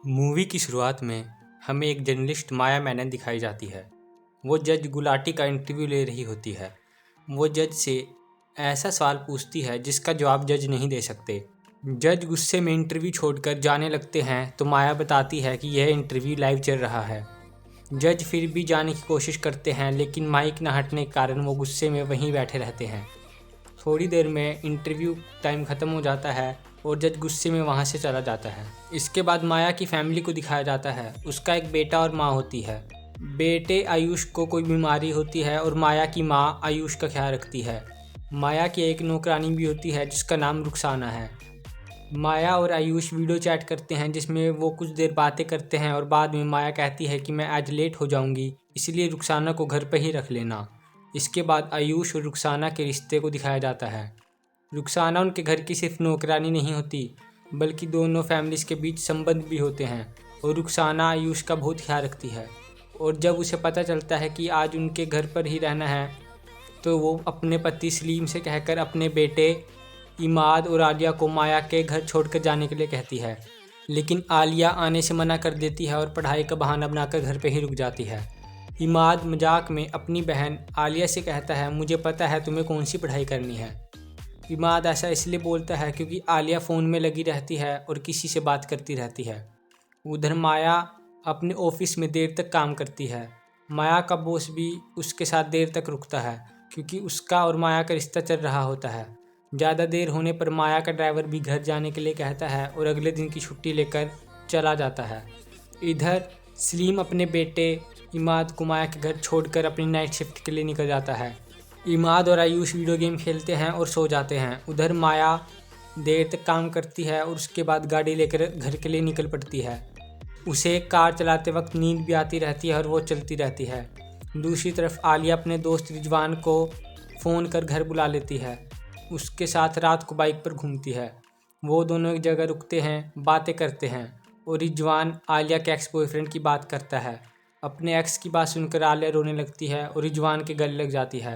Movie की शुरुआत में हमें एक जर्नलिस्ट माया मेनन दिखाई जाती है। वो जज गुलाटी का इंटरव्यू ले रही होती है। वो जज से ऐसा सवाल पूछती है जिसका जवाब जज नहीं दे सकते। जज गुस्से में इंटरव्यू छोड़कर जाने लगते हैं तो माया बताती है कि यह इंटरव्यू लाइव चल रहा है। जज फिर भी जाने की कोशिश करते हैं लेकिन माइक न हटने के कारण वो गुस्से में वहीं बैठे रहते हैं। थोड़ी देर में इंटरव्यू टाइम ख़त्म हो जाता है और जज गुस्से में वहाँ से चला जाता है। इसके बाद माया की फैमिली को दिखाया जाता है। उसका एक बेटा और माँ होती है। बेटे आयुष को कोई बीमारी होती है और माया की माँ आयुष का ख्याल रखती है। माया की एक नौकरानी भी होती है जिसका नाम रुखसाना है। माया और आयुष वीडियो चैट करते हैं जिसमें वो कुछ देर बातें करते हैं और बाद में माया कहती है कि मैं आज लेट हो जाऊंगी, इसलिए रुखसाना को घर पर ही रख लेना। इसके बाद आयुष और रुखसाना के रिश्ते को दिखाया जाता है। रुखसाना उनके घर की सिर्फ नौकरानी नहीं होती बल्कि दोनों फैमिलीज़ के बीच संबंध भी होते हैं और रुखसाना आयुष का बहुत ख्याल रखती है। और जब उसे पता चलता है कि आज उनके घर पर ही रहना है तो वो अपने पति सलीम से कहकर अपने बेटे इमाद और आलिया को माया के घर छोड़कर जाने के लिए कहती है, लेकिन आलिया आने से मना कर देती है और पढ़ाई का बहाना बनाकर घर पर ही रुक जाती है। इमाद मजाक में अपनी बहन आलिया से कहता है, मुझे पता है तुम्हें कौन सी पढ़ाई करनी है। इमाद ऐसा इसलिए बोलता है क्योंकि आलिया फ़ोन में लगी रहती है और किसी से बात करती रहती है। उधर माया अपने ऑफिस में देर तक काम करती है। माया का बॉस भी उसके साथ देर तक रुकता है क्योंकि उसका और माया का रिश्ता चल रहा होता है। ज़्यादा देर होने पर माया का ड्राइवर भी घर जाने के लिए कहता है और अगले दिन की छुट्टी लेकर चला जाता है। इधर सलीम अपने बेटे इमाद को माया के घर छोड़कर अपनी नाइट शिफ्ट के लिए निकल जाता है। इमाद और आयुष वीडियो गेम खेलते हैं और सो जाते हैं। उधर माया देर तक काम करती है और उसके बाद गाड़ी लेकर घर के लिए निकल पड़ती है। उसे कार चलाते वक्त नींद भी आती रहती है और वो चलती रहती है। दूसरी तरफ आलिया अपने दोस्त रिजवान को फ़ोन कर घर बुला लेती है। उसके साथ रात को बाइक पर घूमती है। वो दोनों एक जगह रुकते हैं, बातें करते हैं और रिजवान आलिया के एक्स बॉयफ्रेंड की बात करता है। अपने एक्स की बात सुनकर आलिया रोने लगती है और रिजवान के गले लग जाती है।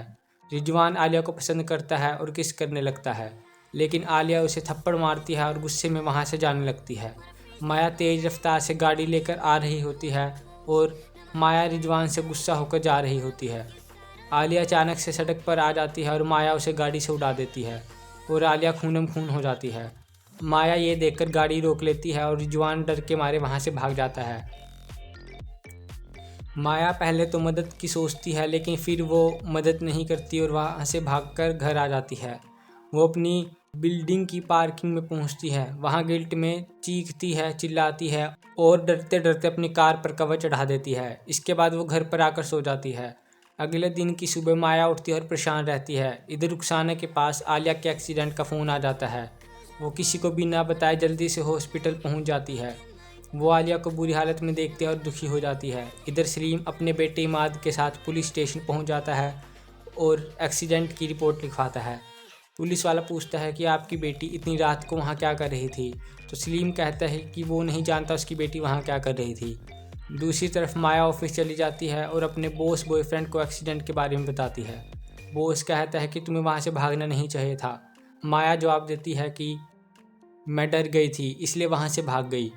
रिजवान आलिया को पसंद करता है और किस करने लगता है, लेकिन आलिया उसे थप्पड़ मारती है और गुस्से में वहाँ से जाने लगती है। माया तेज़ रफ्तार से गाड़ी लेकर आ रही होती है और माया रिजवान से गुस्सा होकर जा रही होती है। आलिया अचानक से सड़क पर आ जाती है और माया उसे गाड़ी से उड़ा देती है और आलिया खूनम खून हो जाती है। माया ये देखकर गाड़ी रोक लेती है और रिजवान डर के मारे वहाँ से भाग जाता है। माया पहले तो मदद की सोचती है लेकिन फिर वो मदद नहीं करती और वहाँ से भागकर घर आ जाती है। वो अपनी बिल्डिंग की पार्किंग में पहुँचती है। वहाँ गिल्ट में चीखती है, चिल्लाती है और डरते डरते अपनी कार पर कवर चढ़ा देती है। इसके बाद वो घर पर आकर सो जाती है। अगले दिन की सुबह माया उठती है और परेशान रहती है। इधर रुखसाना के पास आलिया के एक्सीडेंट का फ़ोन आ जाता है। वो किसी को बिना बताए जल्दी से हॉस्पिटल पहुँच जाती है। वो आलिया को बुरी हालत में देखती है और दुखी हो जाती है। इधर सलीम अपने बेटे इमाद के साथ पुलिस स्टेशन पहुंच जाता है और एक्सीडेंट की रिपोर्ट लिखवाता है। पुलिस वाला पूछता है कि आपकी बेटी इतनी रात को वहां क्या कर रही थी, तो सलीम कहता है कि वो नहीं जानता उसकी बेटी वहां क्या कर रही थी। दूसरी तरफ माया ऑफिस चली जाती है और अपने बॉस बॉयफ्रेंड को एक्सीडेंट के बारे में बताती है। बॉस कहता है कि तुम्हें वहाँ से भागना नहीं चाहिए था। माया जवाब देती है कि मैं डर गई थी इसलिए वहाँ से भाग गई,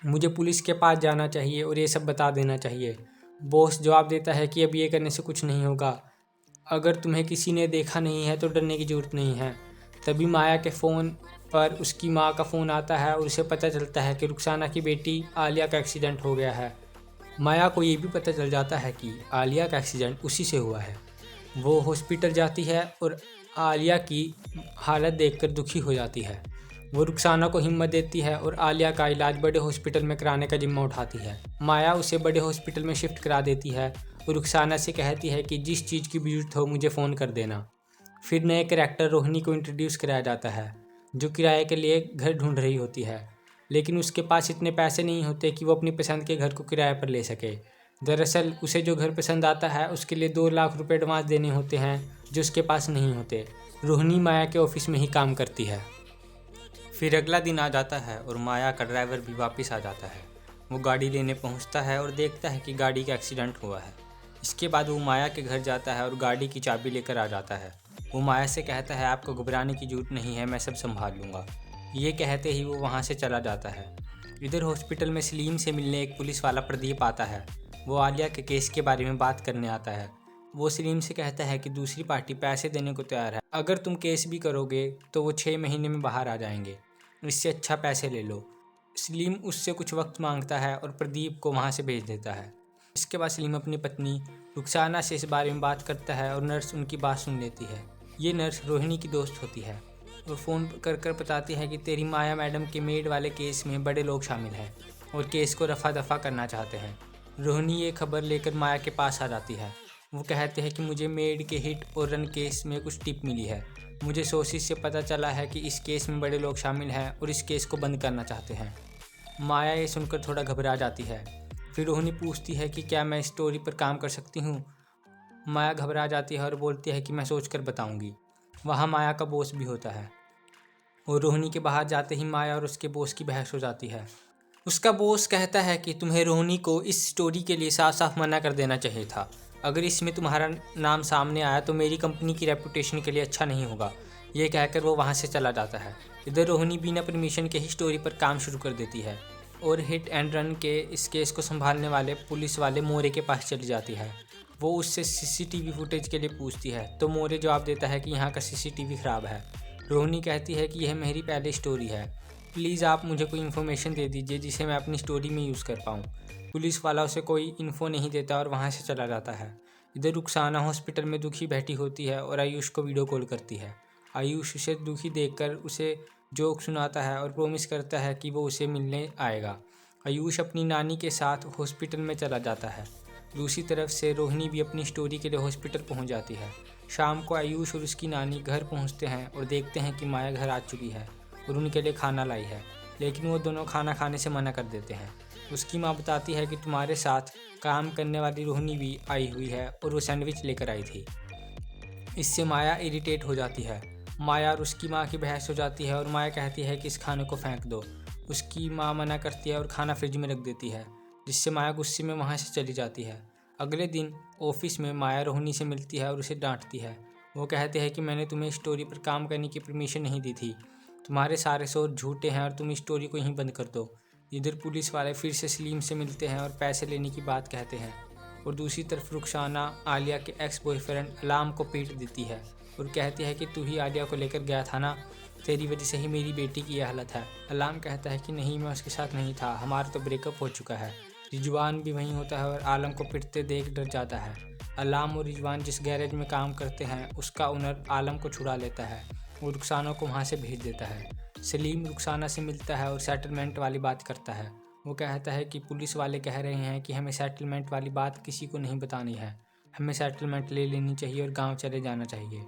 मुझे पुलिस के पास जाना चाहिए और ये सब बता देना चाहिए। बॉस जवाब देता है कि अब ये करने से कुछ नहीं होगा, अगर तुम्हें किसी ने देखा नहीं है तो डरने की ज़रूरत नहीं है। तभी माया के फ़ोन पर उसकी माँ का फ़ोन आता है और उसे पता चलता है कि रुखसाना की बेटी आलिया का एक्सीडेंट हो गया है। माया को ये भी पता चल जाता है कि आलिया का एक्सीडेंट उसी से हुआ है। वो हॉस्पिटल जाती है और आलिया की हालत देखकर दुखी हो जाती है। वो रुखसाना को हिम्मत देती है और आलिया का इलाज बड़े हॉस्पिटल में कराने का जिम्मा उठाती है। माया उसे बड़े हॉस्पिटल में शिफ्ट करा देती है और रुखसाना से कहती है कि जिस चीज़ की भी जरूरत हो मुझे फ़ोन कर देना। फिर नए कैरेक्टर रोहिणी को इंट्रोड्यूस कराया जाता है जो किराए के लिए घर ढूंढ रही होती है, लेकिन उसके पास इतने पैसे नहीं होते कि वो अपनी पसंद के घर को किराए पर ले सके। दरअसल उसे जो घर पसंद आता है उसके लिए 2 लाख रुपए एडवांस देने होते हैं जो उसके पास नहीं होते। रोहिणी माया के ऑफिस में ही काम करती है। फिर अगला दिन आ जाता है और माया का ड्राइवर भी वापस आ जाता है। वो गाड़ी लेने पहुंचता है और देखता है कि गाड़ी का एक्सीडेंट हुआ है। इसके बाद वो माया के घर जाता है और गाड़ी की चाबी लेकर आ जाता है। वो माया से कहता है आपको घबराने की ज़रूरत नहीं है, मैं सब संभाल लूँगा। ये कहते ही वो वहाँ से चला जाता है। इधर हॉस्पिटल में सलीम से मिलने एक पुलिस वाला प्रदीप आता है। वो आलिया के केस के बारे में बात करने आता है। वो सलीम से कहता है कि दूसरी पार्टी पैसे देने को तैयार है, अगर तुम केस भी करोगे तो वो 6 महीने में बाहर आ जाएंगे, इससे अच्छा पैसे ले लो। सलीम उससे कुछ वक्त मांगता है और प्रदीप को वहाँ से भेज देता है। इसके बाद सलीम अपनी पत्नी रुखसाना से इस बारे में बात करता है और नर्स उनकी बात सुन लेती है। ये नर्स रोहिणी की दोस्त होती है और फ़ोन कर बताती है कि तेरी माया मैडम के मेड वाले केस में बड़े लोग शामिल हैं और केस को रफा दफा करना चाहते हैं। रोहिणी ये खबर लेकर माया के पास आ जाती है। वो कहते हैं कि मुझे मेड के हिट और रन केस में कुछ टिप मिली है। मुझे सोर्सेस से पता चला है कि इस केस में बड़े लोग शामिल हैं और इस केस को बंद करना चाहते हैं। माया ये सुनकर थोड़ा घबरा जाती है। फिर रोहिणी पूछती है कि क्या मैं इस स्टोरी पर काम कर सकती हूँ। माया घबरा जाती है और बोलती है कि मैं सोचकर बताऊँगी। वहाँ माया का बॉस भी होता है और रोहिणी के बाहर जाते ही माया और उसके बॉस की बहस हो जाती है। उसका बॉस कहता है कि तुम्हें रोहिणी को इस स्टोरी के लिए साफ साफ मना कर देना चाहिए था। अगर इसमें तुम्हारा नाम सामने आया तो मेरी कंपनी की रेपुटेशन के लिए अच्छा नहीं होगा। ये कहकर वो वहाँ से चला जाता है। इधर रोहिणी बिना परमिशन के ही स्टोरी पर काम शुरू कर देती है और हिट एंड रन के इस केस को संभालने वाले पुलिस वाले मोरे के पास चली जाती है। वो उससे सीसीटीवी फुटेज के लिए पूछती है तो मोरे जवाब देता है कि यहाँ का सीसीटीवी ख़राब है। रोहिणी कहती है कि यह मेरी पहली स्टोरी है, प्लीज़ आप मुझे कोई इन्फॉर्मेशन दे दीजिए जिसे मैं अपनी स्टोरी में यूज़ कर पाऊँ। पुलिस वाला उसे कोई इन्फो नहीं देता और वहाँ से चला जाता है। इधर रुखसाना हॉस्पिटल में दुखी बैठी होती है और आयुष को वीडियो कॉल करती है। आयुष उसे दुखी देखकर उसे जोक सुनाता है और प्रॉमिस करता है कि वो उसे मिलने आएगा। आयुष अपनी नानी के साथ हॉस्पिटल में चला जाता है। दूसरी तरफ से रोहिणी भी अपनी स्टोरी के लिए हॉस्पिटल पहुंच जाती है। शाम को आयुष और उसकी नानी घर पहुंचते हैं और देखते हैं कि माया घर आ चुकी है और उनके लिए खाना लाई है, लेकिन वो दोनों खाना खाने से मना कर देते हैं। उसकी माँ बताती है कि तुम्हारे साथ काम करने वाली रोहिणी भी आई हुई है और वो सैंडविच लेकर आई थी। इससे माया इरिटेट हो जाती है। माया और उसकी माँ की बहस हो जाती है और माया कहती है कि इस खाने को फेंक दो। उसकी माँ मना करती है और खाना फ्रिज में रख देती है, जिससे माया गुस्से में वहाँ से चली जाती है। अगले दिन ऑफिस में माया रोहिणी से मिलती है और उसे डांटती है। वो कहते हैं कि मैंने तुम्हें स्टोरी पर काम करने की परमिशन नहीं दी थी, तुम्हारे सारे सोच झूठे हैं और तुम इस स्टोरी को यहीं बंद कर दो। इधर पुलिस वाले फिर से सलीम से मिलते हैं और पैसे लेने की बात कहते हैं और दूसरी तरफ रुखसाना आलिया के एक्स बॉयफ्रेंड अलाम को पीट देती है और कहती है कि तू ही आलिया को लेकर गया था ना, तेरी वजह से ही मेरी बेटी की यह हालत है। अलाम कहता है कि नहीं, मैं उसके साथ नहीं था, हमारा तो ब्रेकअप हो चुका है। रिजवान भी वहीं होता है और आलम को पिटते देख डर जाता है। अलाम और रिजवान जिस गैरेज में काम करते हैं उसका ओनर आलम को छुड़ा लेता है और रुखसाना को वहाँ से भेज देता है। सलीम रुखसाना से मिलता है और सेटलमेंट वाली बात करता है। वो कहता है कि पुलिस वाले कह रहे हैं कि हमें सेटलमेंट वाली बात किसी को नहीं बतानी है, हमें सेटलमेंट ले लेनी चाहिए और गांव चले जाना चाहिए।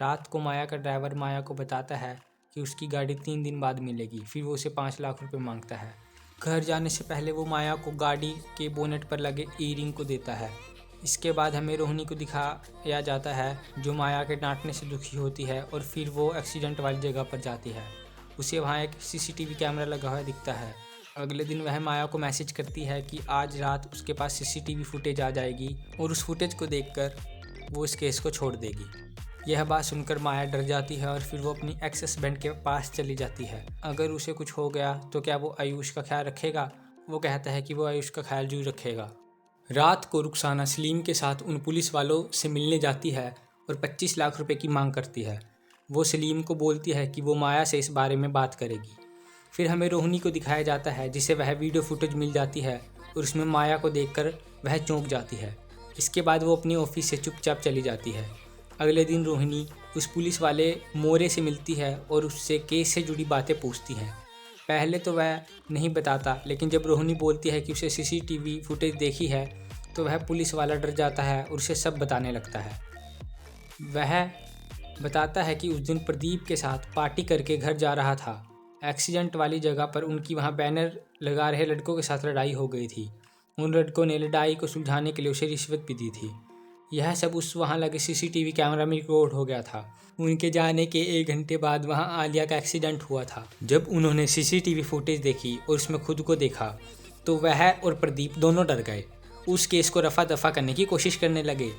रात को माया का ड्राइवर माया को बताता है कि उसकी गाड़ी 3 दिन बाद मिलेगी। फिर वो उसे 5 लाख रुपए मांगता है। घर जाने से पहले वो माया को गाड़ी के बोनेट पर लगे ईयरिंग को देता है। इसके बाद हमें रोहिणी को दिखाया जाता है जो माया के डांटने से दुखी होती है और फिर वो एक्सीडेंट वाली जगह पर जाती है। उसे वहाँ एक सीसीटीवी कैमरा लगा हुआ दिखता है। अगले दिन वह माया को मैसेज करती है कि आज रात उसके पास सीसीटीवी फुटेज आ जाएगी और उस फुटेज को देखकर वो इस केस को छोड़ देगी। यह बात सुनकर माया डर जाती है और फिर वो अपनी एक्स हस्बैंड के पास चली जाती है। अगर उसे कुछ हो गया तो क्या वो आयुष का ख्याल रखेगा? वो कहता है कि वो आयुष का ख्याल जरूर रखेगा। रात को रुखसाना सलीम के साथ उन पुलिस वालों से मिलने जाती है और 25 लाख रुपए की मांग करती है। वो सलीम को बोलती है कि वो माया से इस बारे में बात करेगी। फिर हमें रोहिणी को दिखाया जाता है जिसे वह वीडियो फुटेज मिल जाती है और उसमें माया को देखकर वह चौंक जाती है। इसके बाद वो अपनी ऑफिस से चुपचाप चली जाती है। अगले दिन रोहिणी उस पुलिस वाले मोरे से मिलती है और उससे केस से जुड़ी बातें पूछती हैं। पहले तो वह नहीं बताता, लेकिन जब रोहिणी बोलती है कि उसे सीसीटीवी फुटेज देखी है तो वह पुलिस वाला डर जाता है और उसे सब बताने लगता है। वह बताता है कि उस दिन प्रदीप के साथ पार्टी करके घर जा रहा था। एक्सीडेंट वाली जगह पर उनकी वहाँ बैनर लगा रहे लड़कों के साथ लड़ाई हो गई थी। उन लड़कों ने लड़ाई को सुलझाने के लिए उसे रिश्वत भी दी थी। यह सब उस वहाँ लगे सीसीटीवी कैमरा में रिकॉर्ड हो गया था। उनके जाने के 1 घंटे बाद वहाँ आलिया का एक्सीडेंट हुआ था। जब उन्होंने सीसीटीवी फुटेज देखी और उसमें खुद को देखा तो वह और प्रदीप दोनों डर गए। उस केस को रफा दफा करने की कोशिश करने लगे।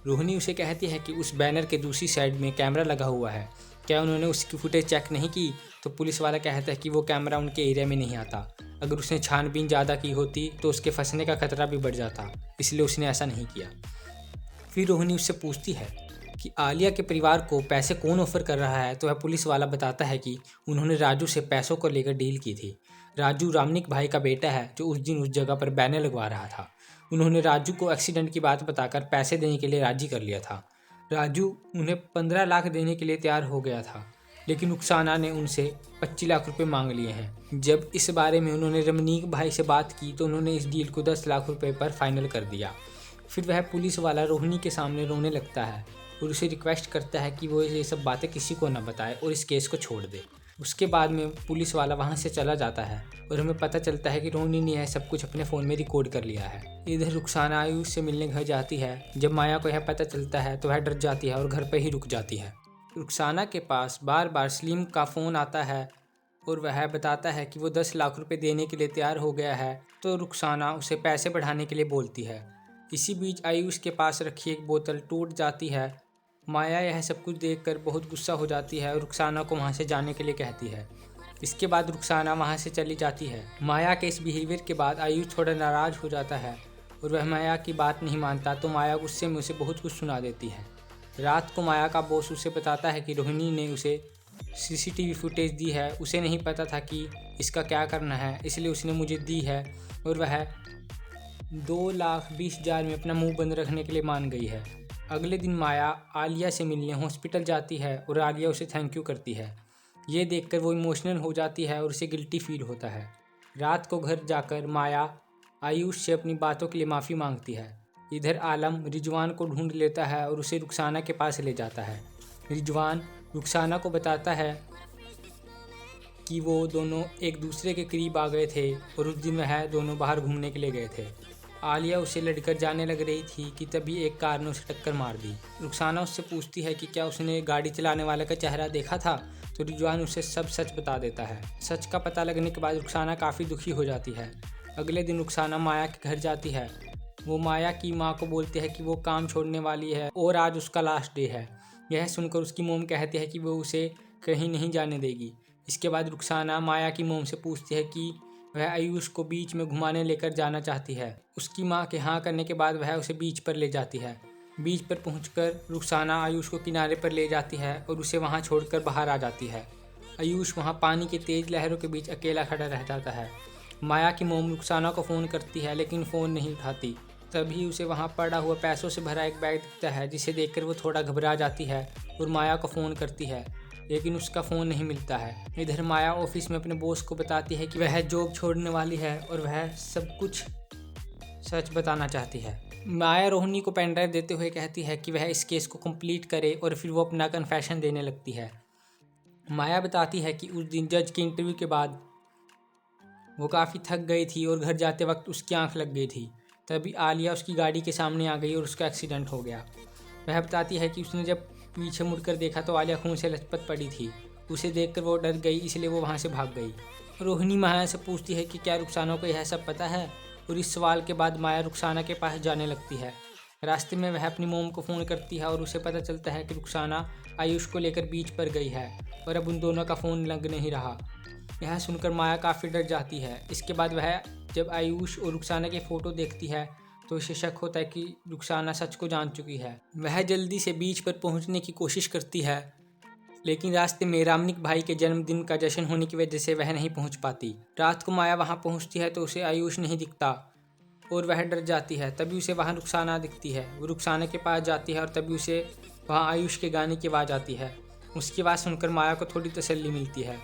रोहिणी उसे कहती है कि उस बैनर के दूसरी साइड में कैमरा लगा हुआ है, क्या उन्होंने उसकी फुटेज चेक नहीं की? तो पुलिस वाला कहता है कि वो कैमरा उनके एरिया में नहीं आता। अगर उसने छानबीन ज़्यादा की होती तो उसके फंसने का खतरा भी बढ़ जाता, इसलिए उसने ऐसा नहीं किया। फिर रोहिणी उससे पूछती है कि आलिया के परिवार को पैसे कौन ऑफर कर रहा है। तो वह पुलिस वाला बताता है कि उन्होंने राजू से पैसों को लेकर डील की थी। राजू रामनिक भाई का बेटा है जो उस दिन उस जगह पर बैनर लगवा रहा था। उन्होंने राजू को एक्सीडेंट की बात बताकर पैसे देने के लिए राजी कर लिया था। राजू उन्हें 15 लाख देने के लिए तैयार हो गया था, लेकिन रुखसाना ने उनसे 25 लाख रुपए मांग लिए हैं। जब इस बारे में उन्होंने रमनीक भाई से बात की तो उन्होंने इस डील को 10 लाख रुपए पर फाइनल कर दिया। फिर वह पुलिस वाला रोहिणी के सामने रोने लगता है और उसे रिक्वेस्ट करता है कि वो ये सब बातें किसी को न बताए और इस केस को छोड़ दे। उसके बाद में पुलिस वाला वहाँ से चला जाता है और हमें पता चलता है कि रोहिणी ने यह सब कुछ अपने फ़ोन में रिकॉर्ड कर लिया है। इधर रुखसाना आयुष से मिलने घर जाती है। जब माया को यह पता चलता है तो वह डर जाती है और घर पर ही रुक जाती है। रुखसाना के पास बार बार सलीम का फ़ोन आता है और वह बताता है कि वो 10 लाख रुपए देने के लिए तैयार हो गया है। तो रुखसाना उसे पैसे बढ़ाने के लिए बोलती है। इसी बीच आयुष के पास रखी एक बोतल टूट जाती है। माया यह सब कुछ देखकर बहुत गुस्सा हो जाती है और रुखसाना को वहाँ से जाने के लिए कहती है। इसके बाद रुखसाना वहाँ से चली जाती है। माया के इस बिहेवियर के बाद आयुष थोड़ा नाराज़ हो जाता है और वह माया की बात नहीं मानता, तो माया गुस्से में उसे बहुत कुछ सुना देती है। रात को माया का बॉस उसे बताता है कि रोहिणी ने उसे सीसीटीवी फुटेज दी है। उसे नहीं पता था कि इसका क्या करना है, इसलिए उसने मुझे दी है और वह 2,20,000 में अपना मुंह बंद रखने के लिए मान गई है। अगले दिन माया आलिया से मिलने हॉस्पिटल जाती है और आलिया उसे थैंक यू करती है। ये देखकर वो इमोशनल हो जाती है और उसे गिल्टी फील होता है। रात को घर जाकर माया आयुष से अपनी बातों के लिए माफ़ी मांगती है। इधर आलम रिजवान को ढूंढ लेता है और उसे रुखसाना के पास ले जाता है। रिजवान रुखसाना को बताता है कि वो दोनों एक दूसरे के करीब आ गए थे और उस दिन वह दोनों बाहर घूमने के लिए गए थे। आलिया उससे लड़कर जाने लग रही थी कि तभी एक कार ने उसे टक्कर मार दी। रुखसाना उससे पूछती है कि क्या उसने गाड़ी चलाने वाले का चेहरा देखा था, तो रिजवान उसे सब सच बता देता है। सच का पता लगने के बाद रुखसाना काफ़ी दुखी हो जाती है। अगले दिन रुखसाना माया के घर जाती है। वो माया की माँ को बोलती है कि वो काम छोड़ने वाली है और आज उसका लास्ट डे है। यह सुनकर उसकी मोम कहती है कि वो उसे कहीं नहीं जाने देगी। इसके बाद रुखसाना माया की मोम से पूछती है कि वह आयुष को बीच में घुमाने लेकर जाना चाहती है। उसकी माँ के हाँ करने के बाद वह उसे बीच पर ले जाती है। बीच पर पहुंचकर रुखसाना आयुष को किनारे पर ले जाती है और उसे वहां छोड़कर बाहर आ जाती है। आयुष वहां पानी की तेज़ लहरों के बीच अकेला खड़ा रह जाता है। माया की मोम रुखसाना को फ़ोन करती है लेकिन फ़ोन नहीं उठाती। तभी उसे वहां पड़ा हुआ पैसों से भरा एक बैग दिखता है, जिसे देखकर वो थोड़ा घबरा जाती है और माया को फ़ोन करती है, लेकिन उसका फ़ोन नहीं मिलता है। इधर माया ऑफिस में अपने बॉस को बताती है कि वह जॉब छोड़ने वाली है और वह सब कुछ सच बताना चाहती है। माया रोहिणी को पेन ड्राइव देते हुए कहती है कि वह इस केस को कंप्लीट करे और फिर वो अपना कन्फेशन देने लगती है। माया बताती है कि उस दिन जज के इंटरव्यू के बाद वो काफ़ी थक गई थी और घर जाते वक्त उसकी आंख लग गई थी। तभी आलिया उसकी गाड़ी के सामने आ गई और उसका एक्सीडेंट हो गया। वह बताती है कि उसने जब पीछे मुड़कर देखा तो आलिया खून से लथपथ पड़ी थी। उसे देखकर वो डर गई, इसलिए वो वहाँ से भाग गई। रोहिणी माया से पूछती है कि क्या रुखसाना को यह सब पता है, और इस सवाल के बाद माया रुखसाना के पास जाने लगती है। रास्ते में वह अपनी मोम को फ़ोन करती है और उसे पता चलता है कि रुखसाना आयुष को लेकर बीच पर गई है और अब उन दोनों का फ़ोन लग नहीं रहा। यह सुनकर माया काफ़ी डर जाती है। इसके बाद वह जब आयुष और रुखसाना की फ़ोटो देखती है तो उसे शक होता है कि रुखसाना सच को जान चुकी है। वह जल्दी से बीच पर पहुंचने की कोशिश करती है, लेकिन रास्ते में रामनिक भाई के जन्मदिन का जश्न होने की वजह से वह नहीं पहुंच पाती। रात को माया वहां पहुंचती है तो उसे आयुष नहीं दिखता और वह डर जाती है। तभी उसे वहां रुखसाना दिखती है। वो रुखसाना के पास जाती है और तभी उसे वहां आयुष के गाने की आवाज़ आती है। उसकी आवाज़ सुनकर माया को थोड़ी तसल्ली मिलती है।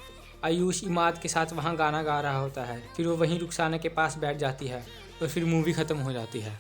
आयुष इमाद के साथ वहाँ गाना गा रहा होता है। फिर वो वहीं रुखसाना के पास बैठ जाती है और फिर मूवी ख़त्म हो जाती है।